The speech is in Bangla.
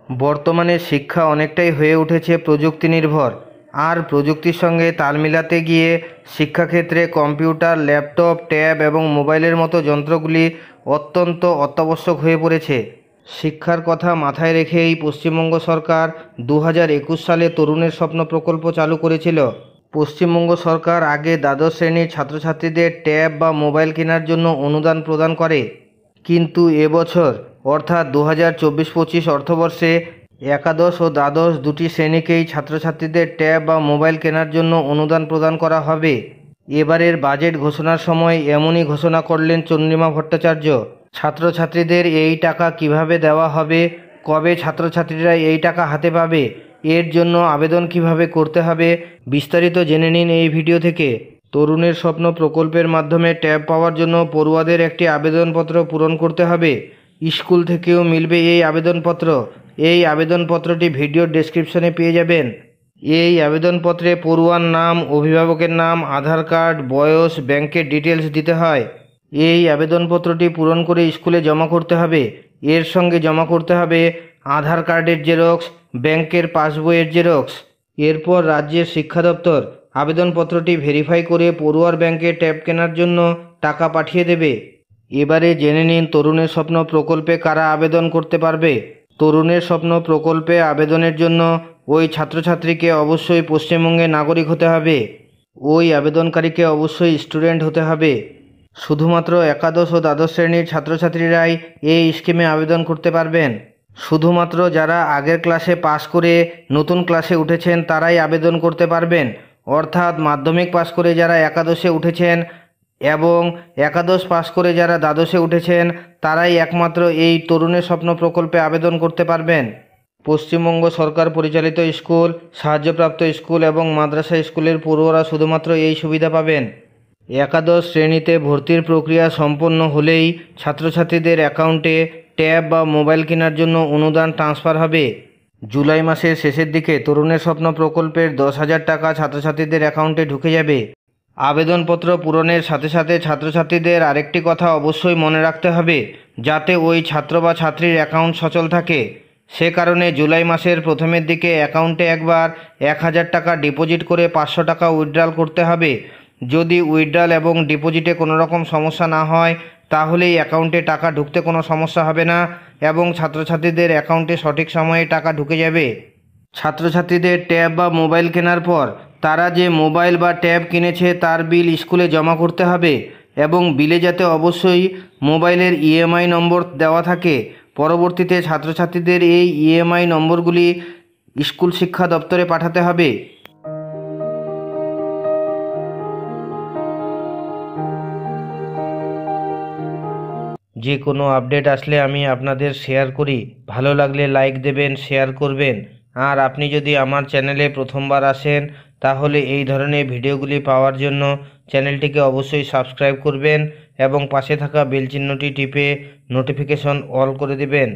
বর্তমানে শিক্ষা অনেকটাই হয়ে উঠেছে প্রযুক্তি নির্ভর, আর প্রযুক্তির সঙ্গে তাল মিলাতে গিয়ে শিক্ষাক্ষেত্রে কম্পিউটার, ল্যাপটপ, ট্যাব এবং মোবাইলের মতো যন্ত্রগুলি অত্যন্ত অত্যাবশ্যক হয়ে পড়েছে। শিক্ষার কথা মাথায় রেখেই পশ্চিমবঙ্গ সরকার 2021 সালে তরুণের স্বপ্ন প্রকল্প চালু করেছিল। পশ্চিমবঙ্গ সরকার আগে দ্বাদশ শ্রেণীর ছাত্রছাত্রীদের ট্যাব বা মোবাইল কেনার জন্য অনুদান প্রদান করে, কিন্তু এবছর অর্থাৎ 2024-25 অর্থবর্ষে একাদশ ও দ্বাদশ দুটি শ্রেণীকেই ছাত্রছাত্রীদের ট্যাব বা মোবাইল কেনার জন্য অনুদান প্রদান করা হবে। এবারের বাজেট ঘোষণার সময় এমনই ঘোষণা করলেন চন্দ্রিমা ভট্টাচার্য। ছাত্রছাত্রীদের এই টাকা কিভাবে দেওয়া হবে, কবে ছাত্রছাত্রীরা এই টাকা হাতে পাবে, এর জন্য আবেদন কিভাবে করতে হবে, বিস্তারিত জেনে নিন এই ভিডিও থেকে। তরুণের স্বপ্ন প্রকল্পের মাধ্যমে ট্যাব পাওয়ার জন্য পড়ুয়াদের একটি আবেদনপত্র পূরণ করতে হবে। স্কুল থেকেও মিলবে এই আবেদনপত্র। এই আবেদনপত্রটি ভিডিওর ডেসক্রিপশনে পেয়ে যাবেন। এই আবেদনপত্রে পড়ুয়ার নাম, অভিভাবকের নাম, আধার কার্ড, বয়স, ব্যাংকের ডিটেলস দিতে হয়। এই আবেদনপত্রটি পূরণ করে স্কুলে জমা করতে হবে। এর সঙ্গে জমা করতে হবে আধার কার্ডের জেরক্স, ব্যাংকের পাসবইয়ের জেরক্স। এরপর রাজ্যের শিক্ষা দপ্তর আবেদনপত্রটি ভেরিফাই করে পড়ুয়ার ব্যাংকে ট্যাব কেনার জন্য টাকা পাঠিয়ে দেবে। এবারে জেনে নিন তরুণের স্বপ্ন প্রকল্পে কারা আবেদন করতে পারবে। তরুণের স্বপ্ন প্রকল্পে আবেদনের জন্য ওই ছাত্রছাত্রীকে অবশ্যই পশ্চিমবঙ্গের নাগরিক হতে হবে। ওই আবেদনকারীকে অবশ্যই স্টুডেন্ট হতে হবে। শুধুমাত্র একাদশ ও দ্বাদশ শ্রেণীর ছাত্রছাত্রীরাই এই স্কিমে আবেদন করতে পারবেন। শুধুমাত্র যারা আগের ক্লাসে পাশ করে নতুন ক্লাসে উঠেছেন তারাই আবেদন করতে পারবেন। অর্থাৎ মাধ্যমিক পাশ করে যারা একাদশে উঠেছেন এবং একাদশ পাশ করে যারা দ্বাদশে উঠেছেন তারাই একমাত্র এই তরুণের স্বপ্ন প্রকল্পে আবেদন করতে পারবেন। পশ্চিমবঙ্গ সরকার পরিচালিত স্কুল, সাহায্যপ্রাপ্ত স্কুল এবং মাদ্রাসা স্কুলের পড়ুয়ারা শুধুমাত্র এই সুবিধা পাবেন। একাদশ শ্রেণীতে ভর্তির প্রক্রিয়া সম্পন্ন হলেই ছাত্রছাত্রীদের অ্যাকাউন্টে ট্যাব বা মোবাইল কেনার জন্য অনুদান ট্রান্সফার হবে। জুলাই মাসের শেষের দিকে তরুণের স্বপ্ন প্রকল্পের 10,000 টাকা ছাত্রছাত্রীদের অ্যাকাউন্টে ঢুকে যাবে। আবেদনপত্র পূরণের সাথে সাথে ছাত্রছাত্রীদের আরেকটি কথা অবশ্যই মনে রাখতে হবে, যাতে ওই ছাত্র বা ছাত্রীর অ্যাকাউন্ট সচল থাকে। সে কারণে জুলাই মাসের প্রথমের দিকে অ্যাকাউন্টে একবার 1,000 টাকা ডিপোজিট করে 500 টাকা উইথড্রল করতে হবে। যদি উইথড্রল এবং ডিপোজিটে কোনো রকম সমস্যা না হয় তাহলেই অ্যাকাউন্টে টাকা ঢুকতে কোনো সমস্যা হবে না এবং ছাত্রছাত্রীদের অ্যাকাউন্টে সঠিক সময়ে টাকা ঢুকে যাবে। ছাত্রছাত্রীদের ট্যাব বা মোবাইল কেনার পর তারা যে মোবাইল বা ট্যাব কিনেছে তার বিল স্কুলে জমা করতে হবে এবং বিলে যাতে অবশ্যই মোবাইলের ইএমআই নম্বর দেওয়া থাকে। পরবর্তীতে ছাত্রছাত্রীদের এই ইএমআই নম্বরগুলি স্কুল শিক্ষা দপ্তরে পাঠাতে হবে। যে কোনো আপডেট আসলে আমি আপনাদের শেয়ার করি। ভালো লাগলে লাইক দেবেন, শেয়ার করবেন। আর আপনি যদি আমার চ্যানেলে প্রথমবার আসেন তাহলে এই ধরনের ভিডিওগুলি পাওয়ার জন্য চ্যানেলটিকে অবশ্যই সাবস্ক্রাইব করবেন এবং পাশে থাকা বেল চিহ্নটি টিপে নোটিফিকেশন অল করে দেবেন।